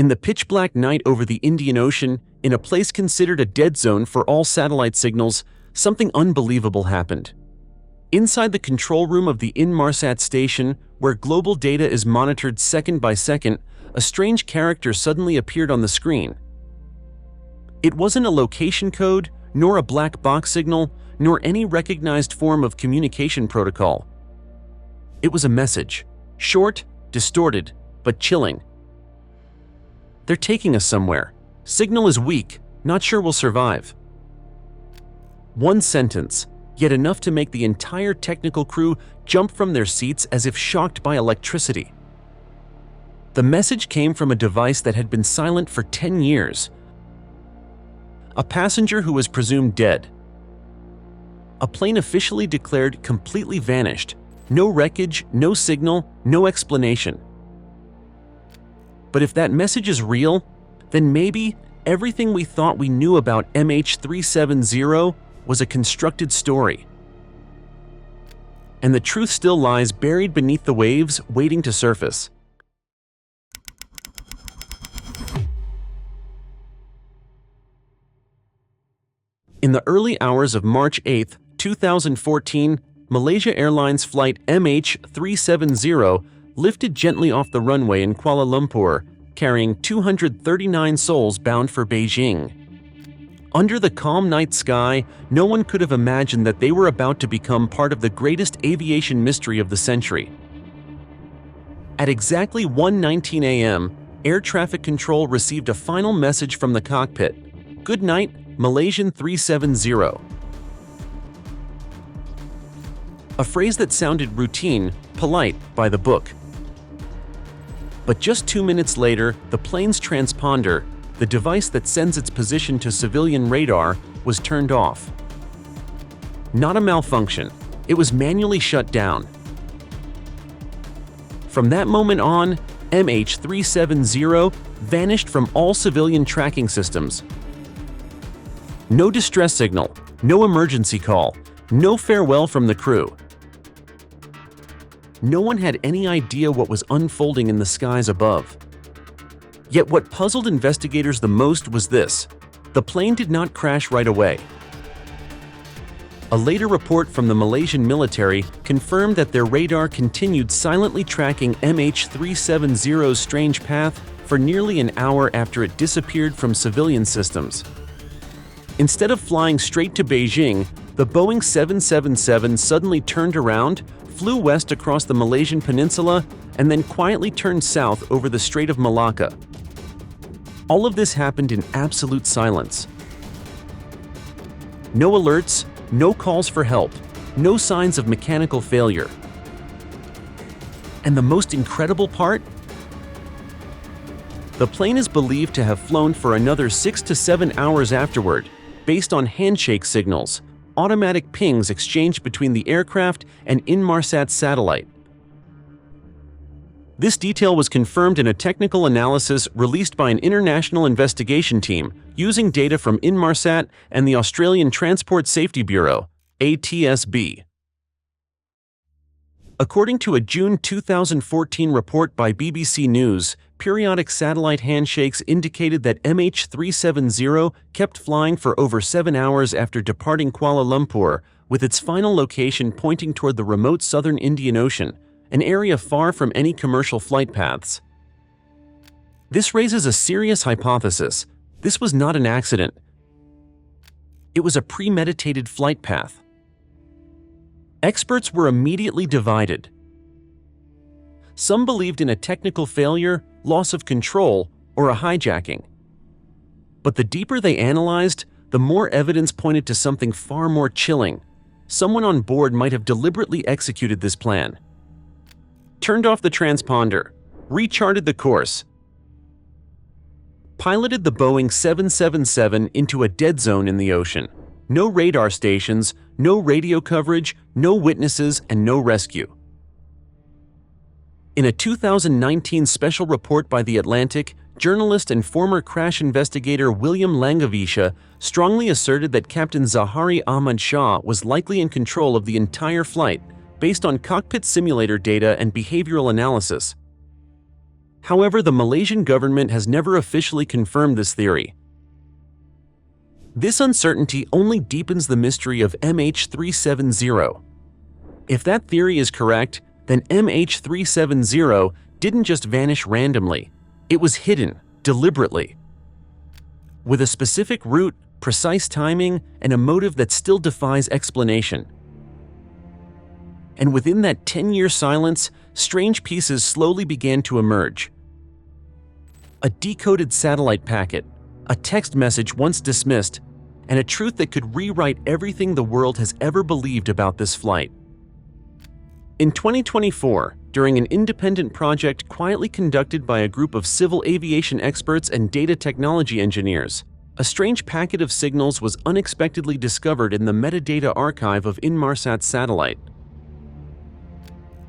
In the pitch-black night over the Indian Ocean, in a place considered a dead zone for all satellite signals, something unbelievable happened. Inside the control room of the Inmarsat station, where global data is monitored second by second, a strange character suddenly appeared on the screen. It wasn't a location code, nor a black box signal, nor any recognized form of communication protocol. It was a message. Short, distorted, but chilling. "They're taking us somewhere. Signal is weak. Not sure we'll survive." One sentence, yet enough to make the entire technical crew jump from their seats as if shocked by electricity. The message came from a device that had been silent for 10 years. A passenger who was presumed dead. A plane officially declared completely vanished. No wreckage, no signal, no explanation. But if that message is real, then maybe everything we thought we knew about MH370 was a constructed story. And the truth still lies buried beneath the waves, waiting to surface. In the early hours of March 8, 2014, Malaysia Airlines flight MH370 lifted gently off the runway in Kuala Lumpur, carrying 239 souls bound for Beijing. Under the calm night sky, no one could have imagined that they were about to become part of the greatest aviation mystery of the century. At exactly 1:19 a.m., air traffic control received a final message from the cockpit. "Good night, Malaysian 370. A phrase that sounded routine, polite, by the book. But just 2 minutes later, the plane's transponder, the device that sends its position to civilian radar, was turned off. Not a malfunction, it was manually shut down. From that moment on, MH370 vanished from all civilian tracking systems. No distress signal, no emergency call, no farewell from the crew. No one had any idea what was unfolding in the skies above. Yet what puzzled investigators the most was this: the plane did not crash right away. A later report from the Malaysian military confirmed that their radar continued silently tracking MH370's strange path for nearly an hour after it disappeared from civilian systems. Instead of flying straight to Beijing, the Boeing 777 suddenly turned around, flew west across the Malaysian Peninsula, and then quietly turned south over the Strait of Malacca. All of this happened in absolute silence. No alerts, no calls for help, no signs of mechanical failure. And the most incredible part? The plane is believed to have flown for another 6 to 7 hours afterward, based on handshake signals, automatic pings exchanged between the aircraft and Inmarsat satellite. This detail was confirmed in a technical analysis released by an international investigation team using data from Inmarsat and the Australian Transport Safety Bureau, ATSB. According to a June 2014 report by BBC News, periodic satellite handshakes indicated that MH370 kept flying for over 7 hours after departing Kuala Lumpur, with its final location pointing toward the remote southern Indian Ocean, an area far from any commercial flight paths. This raises a serious hypothesis. This was not an accident. It was a premeditated flight path. Experts were immediately divided. Some believed in a technical failure, loss of control, or a hijacking. But the deeper they analyzed, the more evidence pointed to something far more chilling. Someone on board might have deliberately executed this plan. Turned off the transponder, recharted the course, piloted the Boeing 777 into a dead zone in the ocean. No radar stations, no radio coverage, no witnesses, and no rescue. In a 2019 special report by The Atlantic, journalist and former crash investigator William Langavisha strongly asserted that Captain Zahari Ahmad Shah was likely in control of the entire flight, based on cockpit simulator data and behavioral analysis. However, the Malaysian government has never officially confirmed this theory. This uncertainty only deepens the mystery of MH370. If that theory is correct, then MH370 didn't just vanish randomly. It was hidden, deliberately, with a specific route, precise timing, and a motive that still defies explanation. And within that 10-year silence, strange pieces slowly began to emerge. A decoded satellite packet, a text message once dismissed, and a truth that could rewrite everything the world has ever believed about this flight. In 2024, during an independent project quietly conducted by a group of civil aviation experts and data technology engineers, a strange packet of signals was unexpectedly discovered in the metadata archive of Inmarsat's satellite.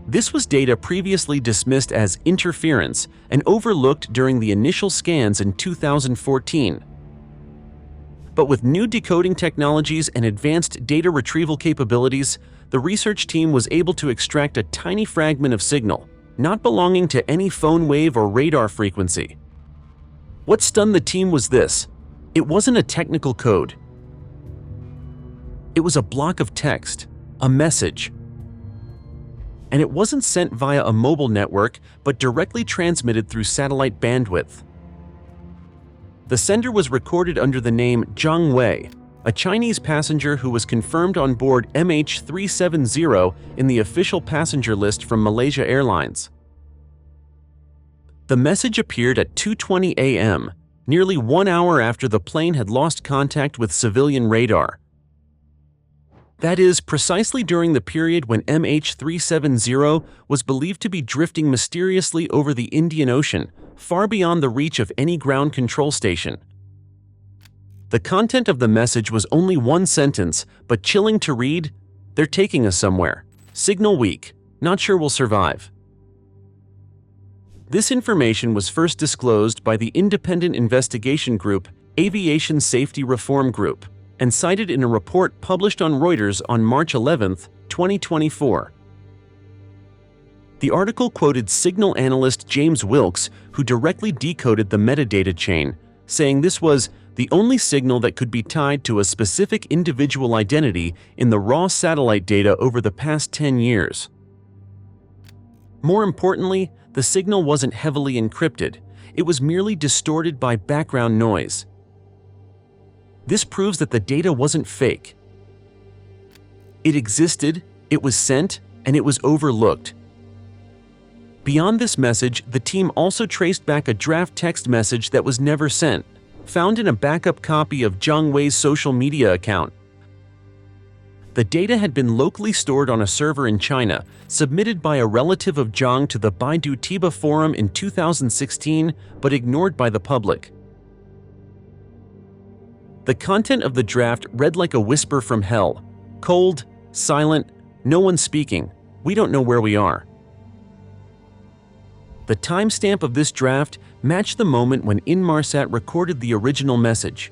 This was data previously dismissed as interference and overlooked during the initial scans in 2014. But with new decoding technologies and advanced data retrieval capabilities, the research team was able to extract a tiny fragment of signal, not belonging to any phone wave or radar frequency. What stunned the team was this: it wasn't a technical code. It was a block of text, a message. And it wasn't sent via a mobile network, but directly transmitted through satellite bandwidth. The sender was recorded under the name Zhang Wei, a Chinese passenger who was confirmed on board MH370 in the official passenger list from Malaysia Airlines. The message appeared at 2:20 a.m., nearly 1 hour after the plane had lost contact with civilian radar. That is, precisely during the period when MH370 was believed to be drifting mysteriously over the Indian Ocean, far beyond the reach of any ground control station. The content of the message was only one sentence, but chilling to read: "They're taking us somewhere. Signal weak. Not sure we'll survive." This information was first disclosed by the independent investigation group Aviation Safety Reform Group and cited in a report published on Reuters on March 11, 2024. The article quoted signal analyst James Wilkes, who directly decoded the metadata chain, saying this was the only signal that could be tied to a specific individual identity in the raw satellite data over the past 10 years. More importantly, the signal wasn't heavily encrypted. It was merely distorted by background noise. This proves that the data wasn't fake. It existed, it was sent, and it was overlooked. Beyond this message, the team also traced back a draft text message that was never sent, found in a backup copy of Zhang Wei's social media account. The data had been locally stored on a server in China, submitted by a relative of Zhang to the Baidu Tiba forum in 2016, but ignored by the public. The content of the draft read like a whisper from hell: cold, silent, no one speaking, we don't know where we are. The timestamp of this draft matched the moment when Inmarsat recorded the original message.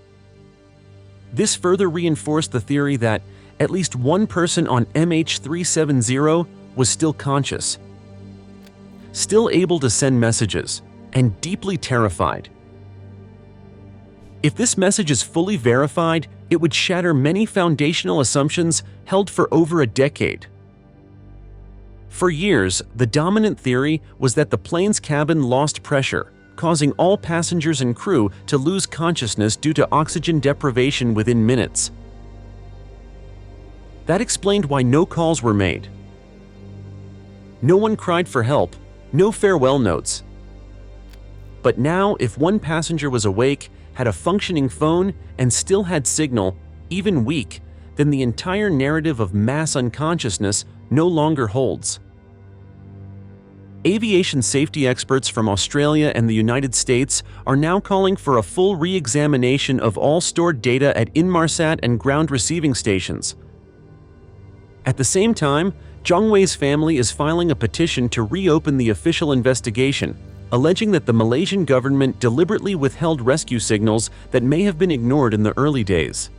This further reinforced the theory that at least one person on MH370 was still conscious, still able to send messages, and deeply terrified. If this message is fully verified, it would shatter many foundational assumptions held for over a decade. For years, the dominant theory was that the plane's cabin lost pressure, causing all passengers and crew to lose consciousness due to oxygen deprivation within minutes. That explained why no calls were made. No one cried for help, no farewell notes. But now, if one passenger was awake, had a functioning phone, and still had signal, even weak, then the entire narrative of mass unconsciousness no longer holds. Aviation safety experts from Australia and the United States are now calling for a full re-examination of all stored data at Inmarsat and ground receiving stations. At the same time, Zhang Wei's family is filing a petition to reopen the official investigation, alleging that the Malaysian government deliberately withheld rescue signals that may have been ignored in the early days.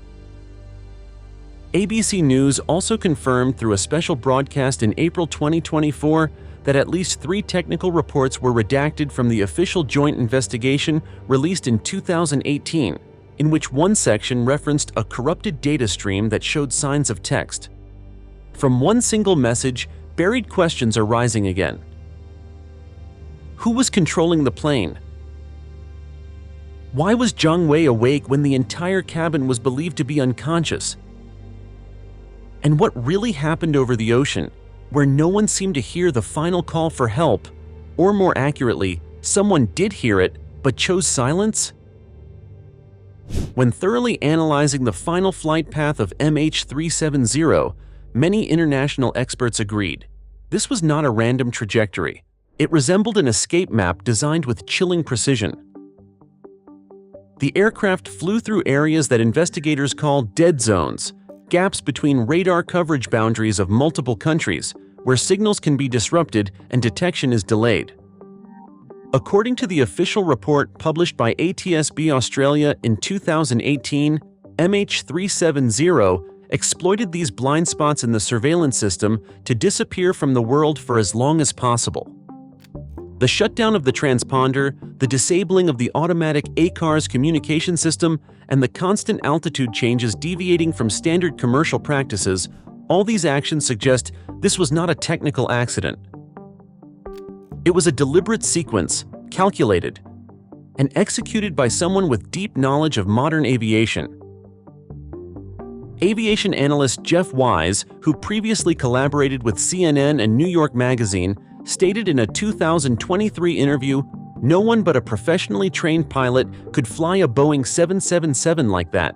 ABC News also confirmed through a special broadcast in April 2024 that at least 3 technical reports were redacted from the official joint investigation released in 2018, in which one section referenced a corrupted data stream that showed signs of text. From one single message, buried questions are rising again. Who was controlling the plane? Why was Zhang Wei awake when the entire cabin was believed to be unconscious? And what really happened over the ocean, where no one seemed to hear the final call for help, or more accurately, someone did hear it but chose silence? When thoroughly analyzing the final flight path of MH370, many international experts agreed. This was not a random trajectory. It resembled an escape map designed with chilling precision. The aircraft flew through areas that investigators call dead zones, gaps between radar coverage boundaries of multiple countries, where signals can be disrupted and detection is delayed. According to the official report published by ATSB Australia in 2018, MH370 exploited these blind spots in the surveillance system to disappear from the world for as long as possible. The shutdown of the transponder, the disabling of the automatic ACARS communication system, and the constant altitude changes deviating from standard commercial practices, all these actions suggest this was not a technical accident. It was a deliberate sequence, calculated, and executed by someone with deep knowledge of modern aviation. Aviation analyst Jeff Wise, who previously collaborated with CNN and New York Magazine, stated in a 2023 interview, "No one but a professionally trained pilot could fly a Boeing 777 like that."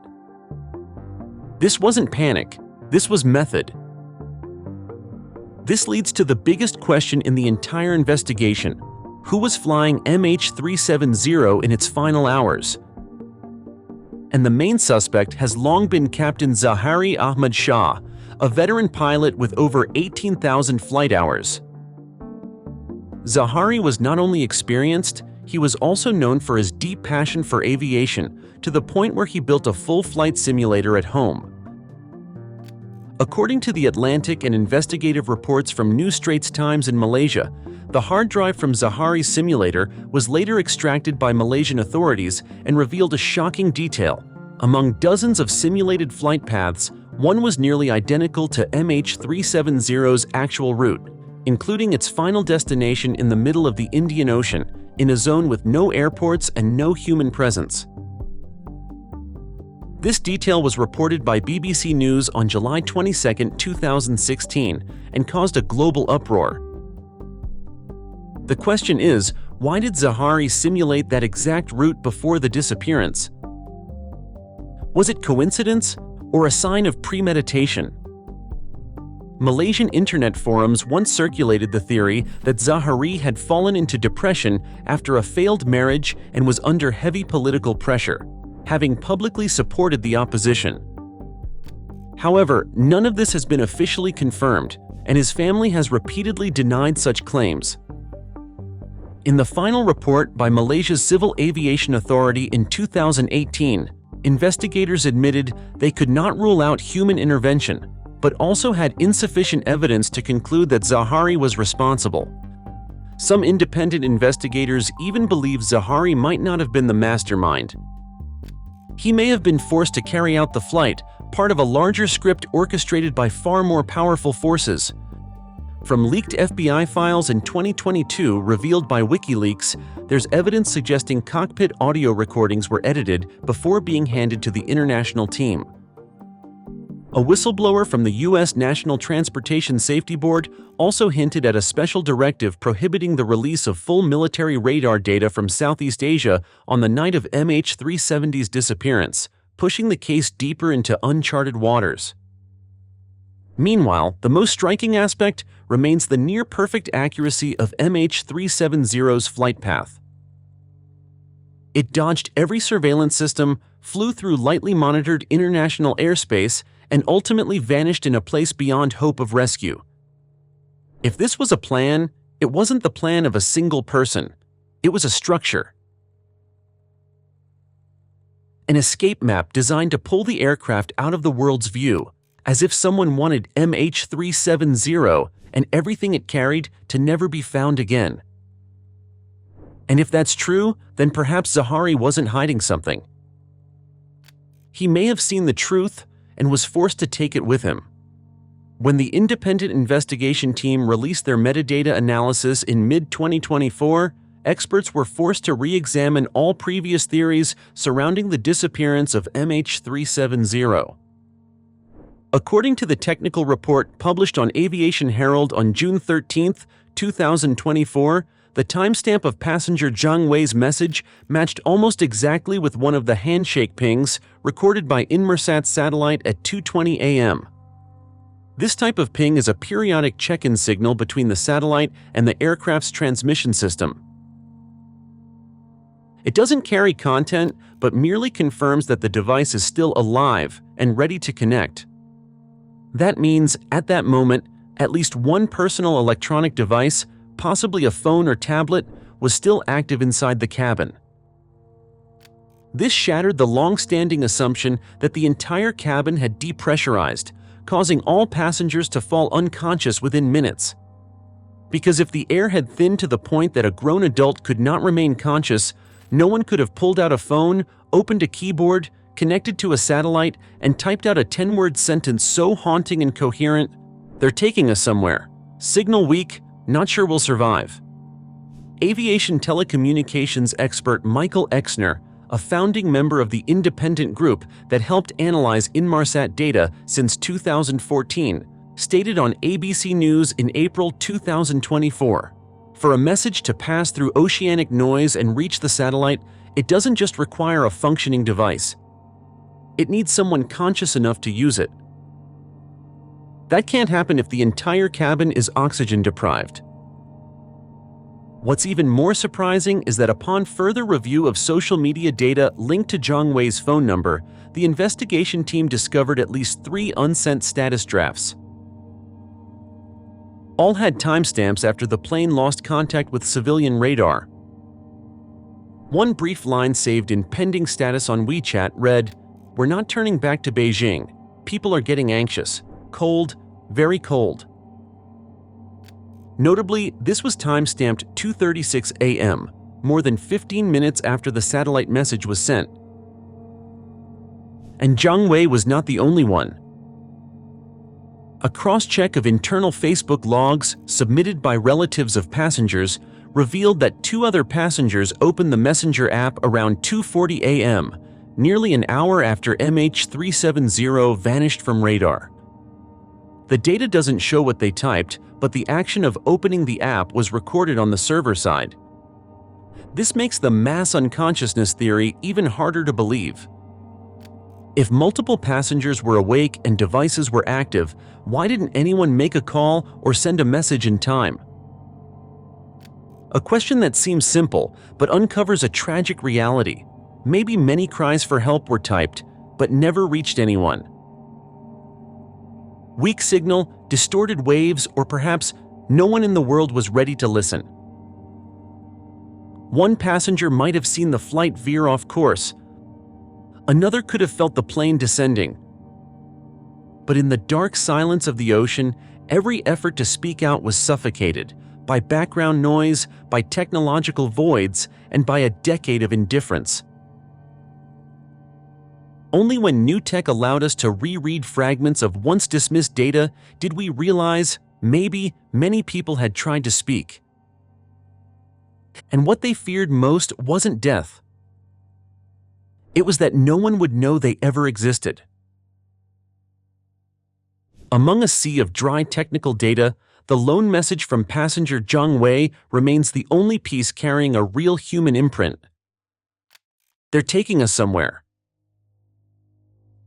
This wasn't panic, this was method. This leads to the biggest question in the entire investigation: who was flying MH370 in its final hours? And the main suspect has long been Captain Zahari Ahmad Shah, a veteran pilot with over 18,000 flight hours. Zahari was not only experienced, he was also known for his deep passion for aviation, to the point where he built a full flight simulator at home. According to The Atlantic and investigative reports from New Straits Times in Malaysia, the hard drive from Zahari's simulator was later extracted by Malaysian authorities and revealed a shocking detail. Among dozens of simulated flight paths, one was nearly identical to MH370's actual route, including its final destination in the middle of the Indian Ocean, in a zone with no airports and no human presence. This detail was reported by BBC News on July 22, 2016, and caused a global uproar. The question is, why did Zahari simulate that exact route before the disappearance? Was it coincidence or a sign of premeditation? Malaysian internet forums once circulated the theory that Zahari had fallen into depression after a failed marriage and was under heavy political pressure, having publicly supported the opposition. However, none of this has been officially confirmed, and his family has repeatedly denied such claims. In the final report by Malaysia's Civil Aviation Authority in 2018, investigators admitted they could not rule out human intervention, but also had insufficient evidence to conclude that Zahari was responsible. Some independent investigators even believe Zahari might not have been the mastermind. He may have been forced to carry out the flight, part of a larger script orchestrated by far more powerful forces. From leaked FBI files in 2022 revealed by WikiLeaks, there's evidence suggesting cockpit audio recordings were edited before being handed to the international team. A whistleblower from the U.S. National Transportation Safety Board also hinted at a special directive prohibiting the release of full military radar data from Southeast Asia on the night of MH370's disappearance, pushing the case deeper into uncharted waters. Meanwhile, the most striking aspect remains the near-perfect accuracy of MH370's flight path. It dodged every surveillance system, flew through lightly monitored international airspace, and ultimately vanished in a place beyond hope of rescue. If this was a plan, it wasn't the plan of a single person. It was a structure. An escape map designed to pull the aircraft out of the world's view, as if someone wanted MH370 and everything it carried to never be found again. And if that's true, then perhaps Zahari wasn't hiding something. He may have seen the truth and was forced to take it with him. When the independent investigation team released their metadata analysis in mid-2024, experts were forced to re-examine all previous theories surrounding the disappearance of MH370. According to the technical report published on Aviation Herald on June 13, 2024, the timestamp of passenger Zhang Wei's message matched almost exactly with one of the handshake pings recorded by Inmarsat satellite at 2:20 a.m. This type of ping is a periodic check-in signal between the satellite and the aircraft's transmission system. It doesn't carry content, but merely confirms that the device is still alive and ready to connect. That means, at that moment, at least one personal electronic device, possibly a phone or tablet, was still active inside the cabin. This shattered the long-standing assumption that the entire cabin had depressurized, causing all passengers to fall unconscious within minutes. Because if the air had thinned to the point that a grown adult could not remain conscious, no one could have pulled out a phone, opened a keyboard, connected to a satellite, and typed out a 10-word sentence so haunting and coherent, "They're taking us somewhere. Signal weak, not sure we'll survive." Aviation telecommunications expert Michael Exner, a founding member of the independent group that helped analyze Inmarsat data since 2014, stated on ABC News in April 2024, "For a message to pass through oceanic noise and reach the satellite, it doesn't just require a functioning device. It needs someone conscious enough to use it. That can't happen if the entire cabin is oxygen deprived." What's even more surprising is that upon further review of social media data linked to Zhang Wei's phone number, the investigation team discovered at least 3 unsent status drafts. All had timestamps after the plane lost contact with civilian radar. One brief line saved in pending status on WeChat read, "We're not turning back to Beijing. People are getting anxious. Cold, very cold." Notably, this was time-stamped 2:36 a.m., more than 15 minutes after the satellite message was sent. And Zhang Wei was not the only one. A cross-check of internal Facebook logs submitted by relatives of passengers revealed that 2 other passengers opened the Messenger app around 2:40 a.m., nearly an hour after MH370 vanished from radar. The data doesn't show what they typed, but the action of opening the app was recorded on the server side. This makes the mass unconsciousness theory even harder to believe. If multiple passengers were awake and devices were active, why didn't anyone make a call or send a message in time? A question that seems simple, but uncovers a tragic reality. Maybe many cries for help were typed, but never reached anyone. Weak signal, distorted waves, or perhaps no one in the world was ready to listen. One passenger might have seen the flight veer off course. Another could have felt the plane descending. But in the dark silence of the ocean, every effort to speak out was suffocated by background noise, by technological voids, and by a decade of indifference. Only when new tech allowed us to reread fragments of once dismissed data did we realize maybe many people had tried to speak. And what they feared most wasn't death. It was that no one would know they ever existed. Among a sea of dry technical data, the lone message from passenger Zhang Wei remains the only piece carrying a real human imprint. "They're taking us somewhere."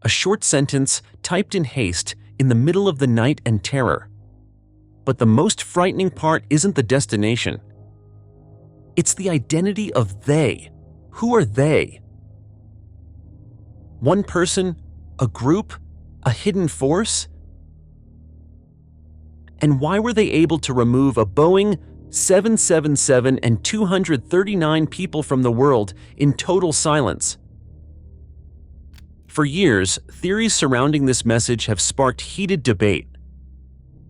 A short sentence typed in haste in the middle of the night and terror. But the most frightening part isn't the destination. It's the identity of they. Who are they? One person? A group? A hidden force? And why were they able to remove a Boeing 777 and 239 people from the world in total silence? For years, theories surrounding this message have sparked heated debate.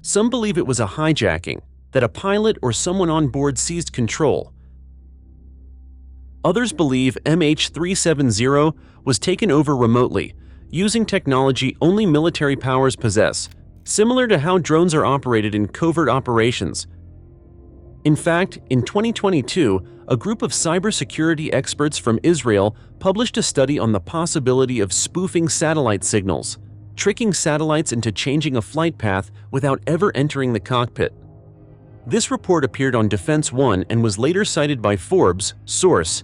Some believe it was a hijacking, that a pilot or someone on board seized control. Others believe MH370 was taken over remotely, using technology only military powers possess, similar to how drones are operated in covert operations. In fact, in 2022, a group of cybersecurity experts from Israel published a study on the possibility of spoofing satellite signals, tricking satellites into changing a flight path without ever entering the cockpit. This report appeared on Defense One and was later cited by Forbes. Source: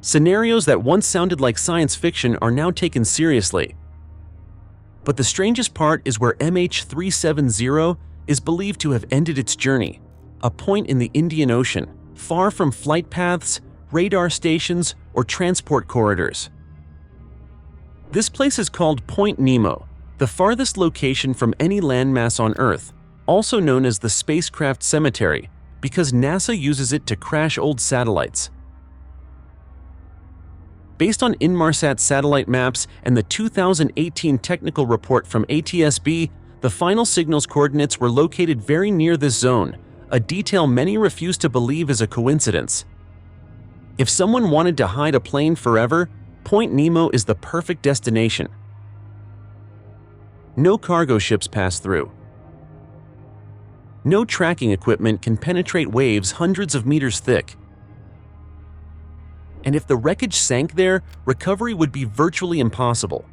scenarios that once sounded like science fiction are now taken seriously. But the strangest part is where MH370 is believed to have ended its journey, a point in the Indian Ocean, far from flight paths, radar stations, or transport corridors. This place is called Point Nemo, the farthest location from any landmass on Earth, also known as the spacecraft cemetery, because NASA uses it to crash old satellites. Based on Inmarsat satellite maps and the 2018 technical report from ATSB, the final signal's coordinates were located very near this zone, a detail many refuse to believe is a coincidence. If someone wanted to hide a plane forever, Point Nemo is the perfect destination. No cargo ships pass through. No tracking equipment can penetrate waves hundreds of meters thick. And if the wreckage sank there, recovery would be virtually impossible.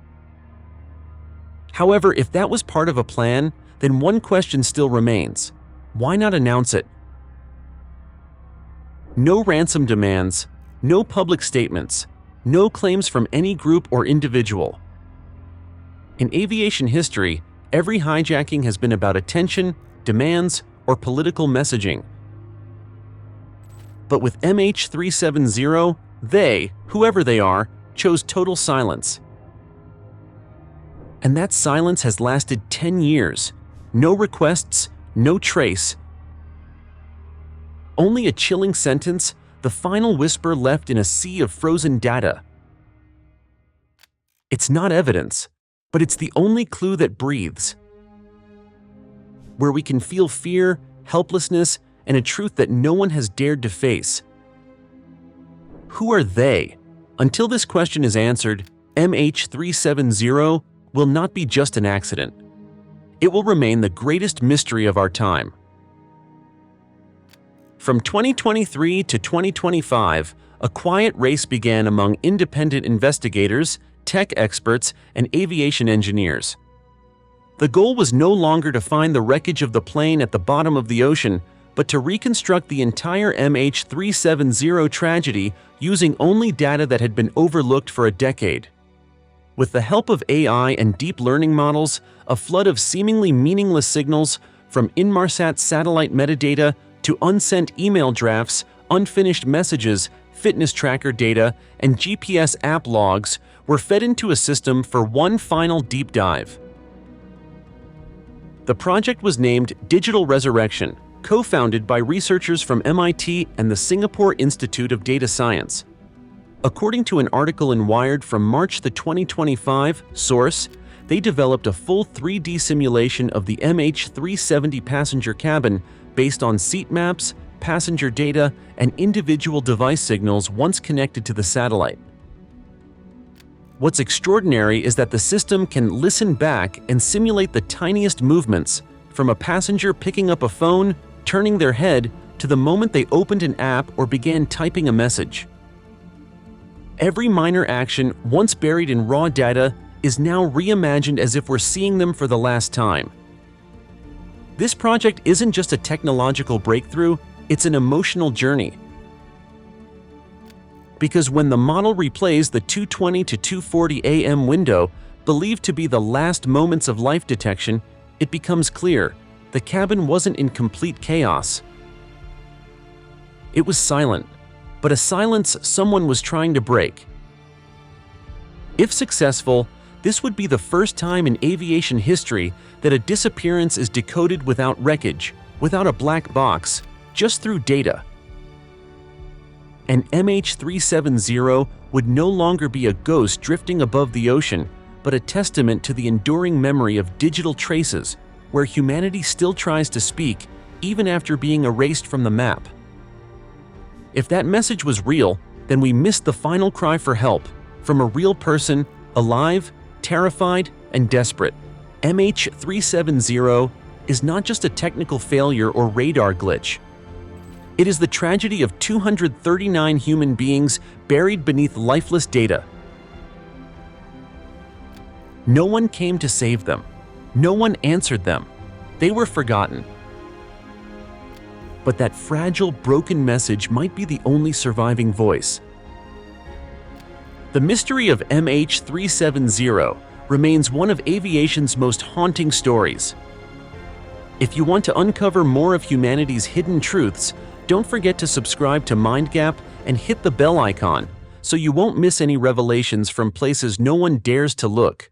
However, if that was part of a plan, then one question still remains: why not announce it? No ransom demands, no public statements, no claims from any group or individual. In aviation history, every hijacking has been about attention, demands, or political messaging. But with MH370, they, whoever they are, chose total silence. And that silence has lasted 10 years. No requests, no trace. Only a chilling sentence, the final whisper left in a sea of frozen data. It's not evidence, but it's the only clue that breathes. Where we can feel fear, helplessness, and a truth that no one has dared to face. Who are they? Until this question is answered, MH370 will not be just an accident. It will remain the greatest mystery of our time. From 2023 to 2025, a quiet race began among independent investigators, tech experts, and aviation engineers. The goal was no longer to find the wreckage of the plane at the bottom of the ocean, but to reconstruct the entire MH370 tragedy using only data that had been overlooked for a decade. With the help of AI and deep learning models, a flood of seemingly meaningless signals, from Inmarsat satellite metadata to unsent email drafts, unfinished messages, fitness tracker data, and GPS app logs, were fed into a system for one final deep dive. The project was named Digital Resurrection, co-founded by researchers from MIT and the Singapore Institute of Data Science. According to an article in Wired from March 2025, source, they developed a full 3D simulation of the MH370 passenger cabin based on seat maps, passenger data, and individual device signals once connected to the satellite. What's extraordinary is that the system can listen back and simulate the tiniest movements, from a passenger picking up a phone, turning their head, to the moment they opened an app or began typing a message. Every minor action, once buried in raw data, is now reimagined as if we're seeing them for the last time. This project isn't just a technological breakthrough, it's an emotional journey. Because when the model replays the 2:20 to 2:40 a.m. window, believed to be the last moments of life detection, it becomes clear the cabin wasn't in complete chaos. It was silent, but a silence someone was trying to break. If successful, this would be the first time in aviation history that a disappearance is decoded without wreckage, without a black box, just through data. and MH370 would no longer be a ghost drifting above the ocean, but a testament to the enduring memory of digital traces, where humanity still tries to speak, even after being erased from the map. If that message was real, then we missed the final cry for help, from a real person, alive, terrified, and desperate. MH370 is not just a technical failure or radar glitch. It is the tragedy of 239 human beings buried beneath lifeless data. No one came to save them. No one answered them. They were forgotten. But that fragile, broken message might be the only surviving voice. The mystery of MH370 remains one of aviation's most haunting stories. If you want to uncover more of humanity's hidden truths, don't forget to subscribe to MindGap and hit the bell icon so you won't miss any revelations from places no one dares to look.